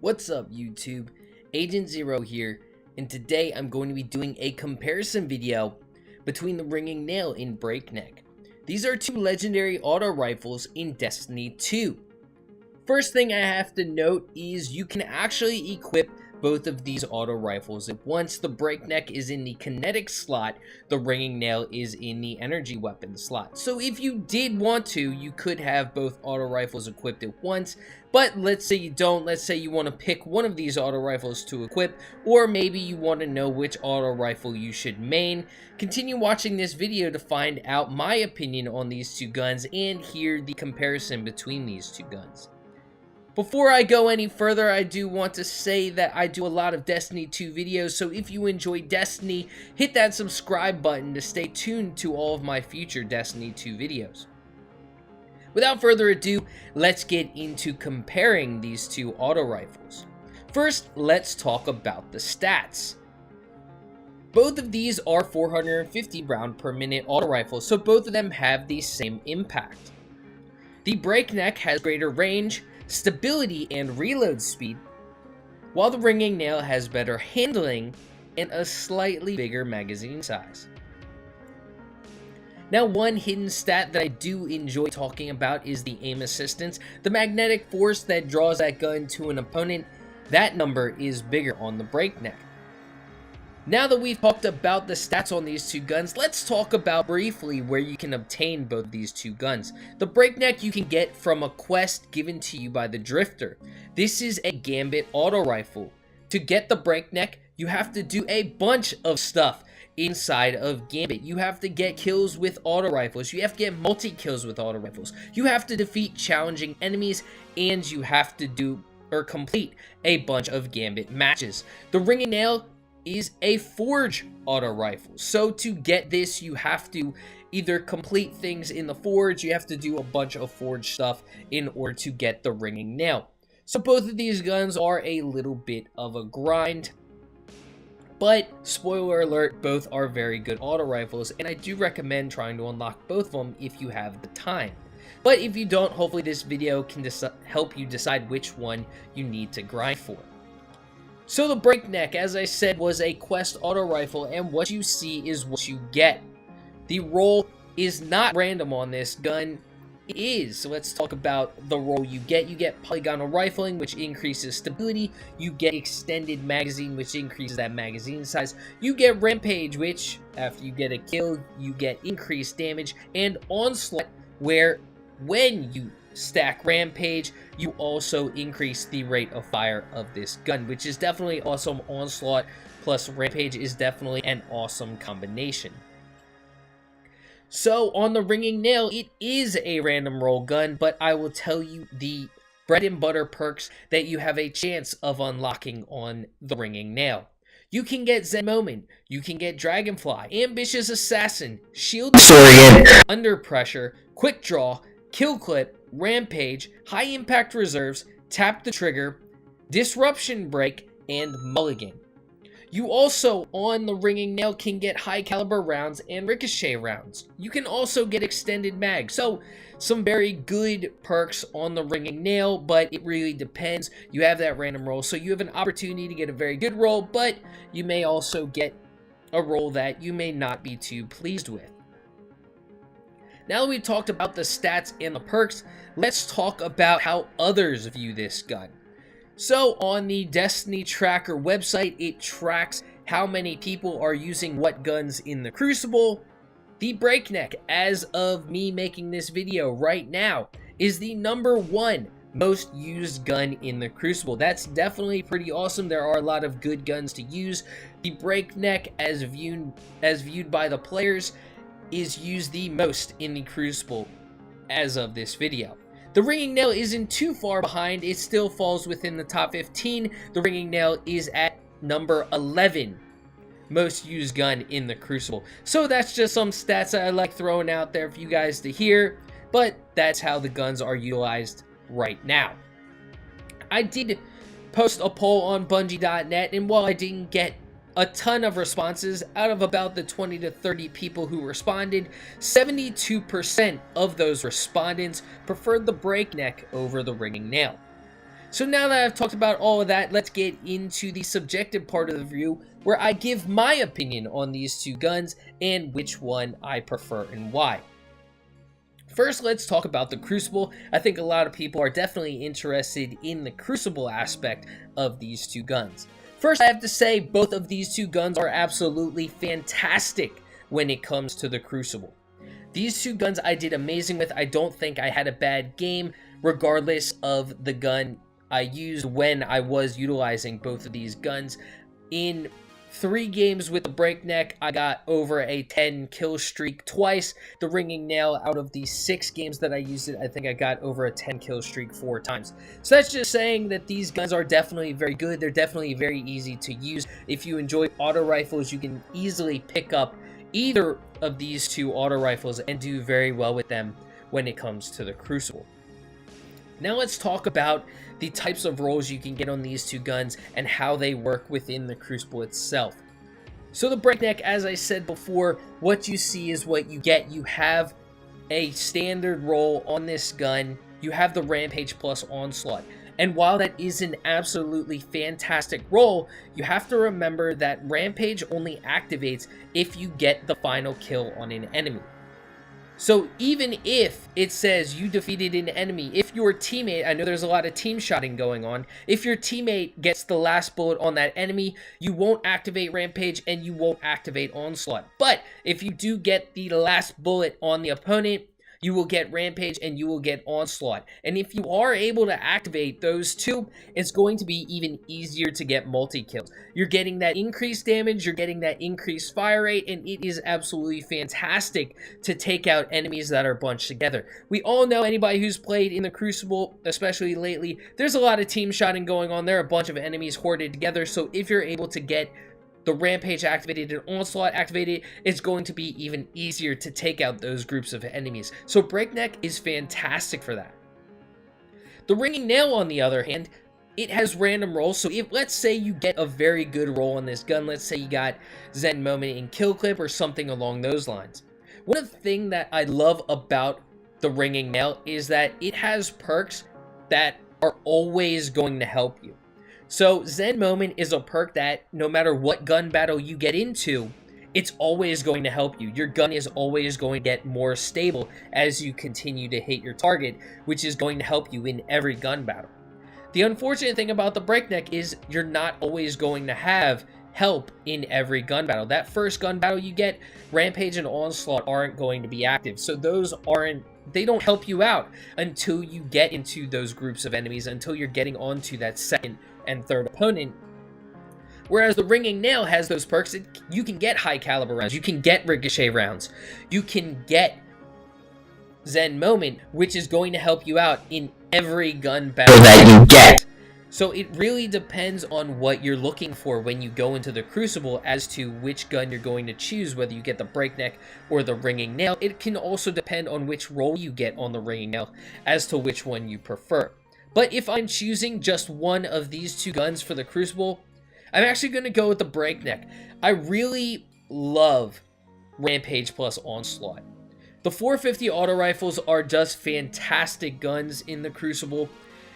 What's up YouTube? Agent Zero here, and today I'm going to be doing a comparison video between the Ringing Nail and Breakneck. These are two legendary auto rifles in Destiny 2. First thing I have to note is you can actually equip both of these auto rifles at once. The Breakneck is in the kinetic slot, the Ringing Nail is in the energy weapon slot. So if you did want to, you could have both auto rifles equipped at once, but let's say you don't. Let's say you want to pick one of these auto rifles to equip, or maybe you want to know which auto rifle you should main. Continue watching this video to find out my opinion on these two guns and hear the comparison between these two guns. Before I go any further, I do want to say that I do a lot of Destiny 2 videos, so if you enjoy Destiny, hit that subscribe button to stay tuned to all of my future Destiny 2 videos. Without further ado, let's get into comparing these two auto rifles. First, let's talk about the stats. Both of these are 450 round per minute auto rifles, so both of them have the same impact. The Breakneck has greater range, stability, and reload speed, while the Ringing Nail has better handling and a slightly bigger magazine size. Now, one hidden stat that I do enjoy talking about is the aim assistance. The magnetic force that draws that gun to an opponent, that number is bigger on the Breakneck. Now that we've talked about the stats on these two guns, let's talk about briefly where you can obtain both these two guns. The Breakneck you can get from a quest given to you by the Drifter. This is a Gambit auto rifle. To get the Breakneck, you have to do a bunch of stuff inside of Gambit. You have to get kills with auto rifles, you have to get multi-kills with auto rifles, you have to defeat challenging enemies, and you have to do or complete a bunch of Gambit matches. The Ringing Nail is a Forge auto rifle, so to get this you have to either complete things in the Forge, you have to do a bunch of Forge stuff in order to get the Ringing Nail. So both of these guns are a little bit of a grind, but spoiler alert, both are very good auto rifles, and I do recommend trying to unlock both of them if you have the time. But if you don't, hopefully this video can help you decide which one you need to grind for. So the Breakneck, as I said, was a quest auto rifle, and what you see is what you get. The roll is not random on this gun, it is. So let's talk about the roll you get. You get polygonal rifling, which increases stability. You get extended magazine, which increases that magazine size. You get rampage, which after you get a kill, you get increased damage, and onslaught, where when you stack rampage, you also increase the rate of fire of this gun, which is definitely awesome. Onslaught plus rampage is definitely an awesome combination. So on the Ringing Nail, it is a random roll gun, but I will tell you the bread and butter perks that you have a chance of unlocking on the Ringing Nail. You can get Zen Moment, you can get Dragonfly, Ambitious Assassin, Shield Under Pressure, Quick Draw, Kill Clip, Rampage, High Impact Reserves, Tap the Trigger, Disruption Break, and Mulligan. You also, on the Ringing Nail, can get high caliber rounds and ricochet rounds. You can also get extended mag. So, some very good perks on the Ringing Nail, but it really depends. You have that random roll, so you have an opportunity to get a very good roll, but you may also get a roll that you may not be too pleased with. Now that we've talked about the stats and the perks, let's talk about how others view this gun. So on the Destiny Tracker website, it tracks how many people are using what guns in the Crucible. The Breakneck, as of me making this video right now, is the #1 most used gun in the Crucible. That's definitely pretty awesome. There are a lot of good guns to use. The Breakneck, as viewed by the players, is used the most in the Crucible as of this video. The Ringing Nail isn't too far behind, it still falls within the top 15. The Ringing Nail is at number 11 most used gun in the Crucible. So that's just some stats that I like throwing out there for you guys to hear, but that's how the guns are utilized right now. I did post a poll on Bungie.net, and while I didn't get a ton of responses, out of about the 20 to 30 people who responded, 72% of those respondents preferred the Breakneck over the Ringing Nail. So now that I've talked about all of that, let's get into the subjective part of the review where I give my opinion on these two guns and which one I prefer and why. First, let's talk about the Crucible. I think a lot of people are definitely interested in the Crucible aspect of these two guns. First, I have to say both of these two guns are absolutely fantastic when it comes to the Crucible. These two guns I did amazing with. I don't think I had a bad game regardless of the gun I used when I was utilizing both of these guns. In 3 games with the Breakneck, I got over a 10 kill streak twice. The Ringing Nail, out of the 6 games that I used it, I think I got over a 10 kill streak 4 times. So that's just saying that these guns are definitely very good. They're definitely very easy to use. If you enjoy auto rifles, you can easily pick up either of these two auto rifles and do very well with them when it comes to the Crucible. Now let's talk about the types of rolls you can get on these two guns and how they work within the Crucible itself. So the Breakneck, as I said before, what you see is what you get. You have a standard roll on this gun. You have the Rampage plus Onslaught. And while that is an absolutely fantastic roll, you have to remember that Rampage only activates if you get the final kill on an enemy. So even if it says you defeated an enemy, if your teammate, I know there's a lot of team shotting going on, if your teammate gets the last bullet on that enemy, you won't activate Rampage and you won't activate Onslaught. But if you do get the last bullet on the opponent, you will get Rampage and you will get Onslaught. And if you are able to activate those two, it's going to be even easier to get multi-kills. You're getting that increased damage, you're getting that increased fire rate, and it is absolutely fantastic to take out enemies that are bunched together. We all know, anybody who's played in the Crucible, especially lately, there's a lot of team shotting going on. There are a bunch of enemies hoarded together, so if you're able to get the Rampage activated and Onslaught activated, it's going to be even easier to take out those groups of enemies. So Breakneck is fantastic for that. The Ringing Nail, on the other hand, it has random rolls. So if, let's say you get a very good roll on this gun, let's say you got Zen Moment in Kill Clip or something along those lines. One of the things that I love about the Ringing Nail is that it has perks that are always going to help you. So Zen Moment is a perk that no matter what gun battle you get into, it's always going to help you. Your gun is always going to get more stable as you continue to hit your target, which is going to help you in every gun battle. The unfortunate thing about the Breakneck is you're not always going to have help in every gun battle. That first gun battle you get, Rampage and Onslaught aren't going to be active. So they don't help you out until you get into those groups of enemies, until you're getting onto that second and third opponent. Whereas the Ringing Nail has those perks. You can get high caliber rounds, you can get ricochet rounds, you can get Zen Moment, which is going to help you out in every gun battle that you get. So it really depends on what you're looking for when you go into the Crucible as to which gun you're going to choose, whether you get the Breakneck or the Ringing Nail. It can also depend on which roll you get on the Ringing Nail as to which one you prefer. But if I'm choosing just one of these two guns for the Crucible, I'm actually going to go with the Breakneck. I really love Rampage plus Onslaught. The 450 auto rifles are just fantastic guns in the Crucible.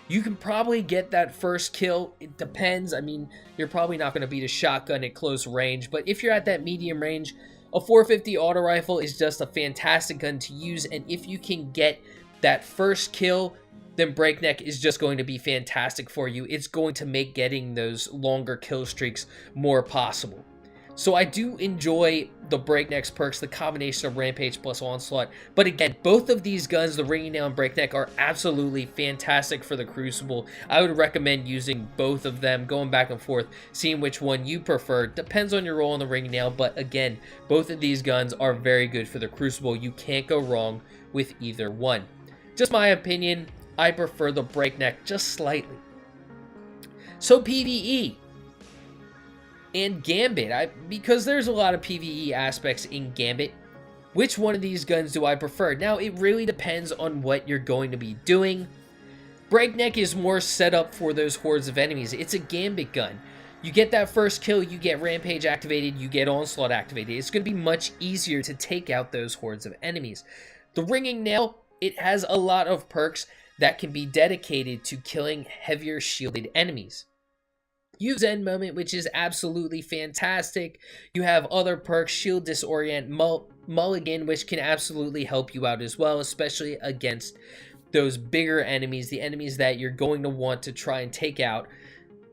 You can probably get that first kill. It depends. I mean, you're probably not going to beat a shotgun at close range, but if you're at that medium range, a 450 auto rifle is just a fantastic gun to use, and if you can get that first kill, then Breakneck is just going to be fantastic for you. It's going to make getting those longer kill streaks more possible. So I do enjoy the Breakneck's perks, the combination of Rampage plus Onslaught. But again, both of these guns, the Ringing Nail and Breakneck, are absolutely fantastic for the Crucible. I would recommend using both of them, going back and forth, seeing which one you prefer. Depends on your role in the Ringing Nail, but again, both of these guns are very good for the Crucible. You can't go wrong with either one. Just my opinion, I prefer the Breakneck just slightly. So PvE and Gambit, because there's a lot of PvE aspects in Gambit, which one of these guns do I prefer? Now, it really depends on what you're going to be doing. Breakneck is more set up for those hordes of enemies. It's a Gambit gun. You get that first kill, you get Rampage activated, you get Onslaught activated. It's going to be much easier to take out those hordes of enemies. The Ringing Nail, it has a lot of perks that can be dedicated to killing heavier shielded enemies. You have Zen Moment, which is absolutely fantastic. You have other perks, Shield Disorient, Mulligan, which can absolutely help you out as well, especially against those bigger enemies, the enemies that you're going to want to try and take out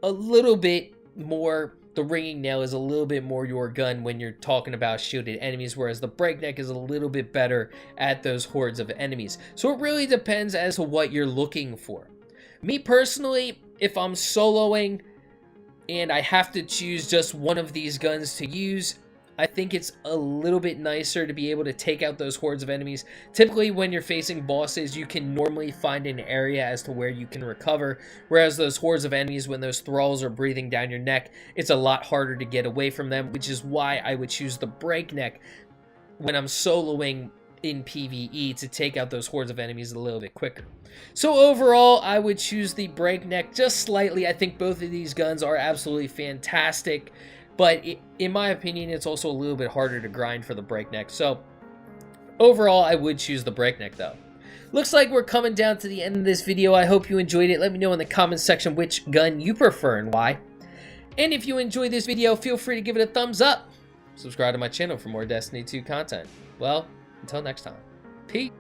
a little bit more. The Ringing Nail is a little bit more your gun when you're talking about shielded enemies, whereas the Breakneck is a little bit better at those hordes of enemies. So it really depends as to what you're looking for. Me personally, if I'm soloing and I have to choose just one of these guns to use, I think it's a little bit nicer to be able to take out those hordes of enemies. Typically, when you're facing bosses, you can normally find an area as to where you can recover, whereas those hordes of enemies, when those thralls are breathing down your neck, it's a lot harder to get away from them, which is why I would choose the Breakneck when I'm soloing in PvE to take out those hordes of enemies a little bit quicker. So overall, I would choose the Breakneck just slightly. I think both of these guns are absolutely fantastic, but in my opinion, it's also a little bit harder to grind for the Breakneck. So overall, I would choose the Breakneck though. Looks like we're coming down to the end of this video. I hope you enjoyed it. Let me know in the comments section which gun you prefer and why. And if you enjoyed this video, feel free to give it a thumbs up. Subscribe to my channel for more Destiny 2 content. Well, until next time, peace.